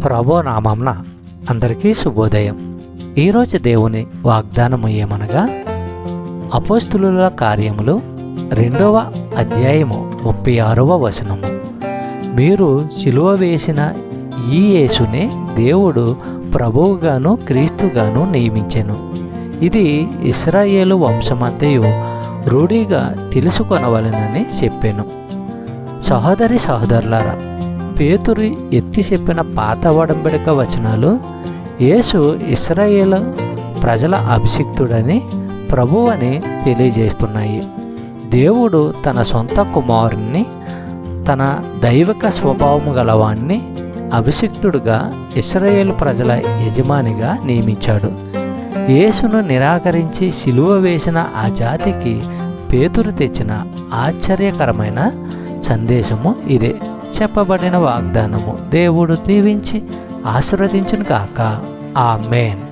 ప్రభు నామంన అందరికీ శుభోదయం. ఈరోజు దేవుని వాగ్దానము ఏమనగా, అపోస్తులుల కార్యములు 2వ అధ్యాయము 36వ వచనము. మీరు సిలువ వేసిన ఈ యేసునే దేవుడు ప్రభువుగాను క్రీస్తుగాను నియమించెను. ఇది ఇశ్రాయేలు వంశమంతయు రూఢిగా తెలుసుకొనవలెనని చెప్పెను. సహోదరి సహోదరులారా, పేతురు ఎత్తి చెప్పిన పాత ఒడంబడిక వచనాలు యేసు ఇశ్రాయేలు ప్రజల అభిషిక్తుడని, ప్రభువని తెలియజేస్తున్నాయి. దేవుడు తన సొంత కుమారుణ్ణి, తన దైవిక స్వభావము గలవాన్ని అభిషిక్తుడుగా ఇశ్రాయేలు ప్రజల యజమానిగా నియమించాడు. యేసును నిరాకరించి సిలువ వేసిన ఆ జాతికి పేతురు తెచ్చిన ఆశ్చర్యకరమైన సందేశము ఇదే. చెప్పబడిన వాగ్దానము దేవుడు దీవించి ఆశీర్వదించును గాక. ఆమేన్.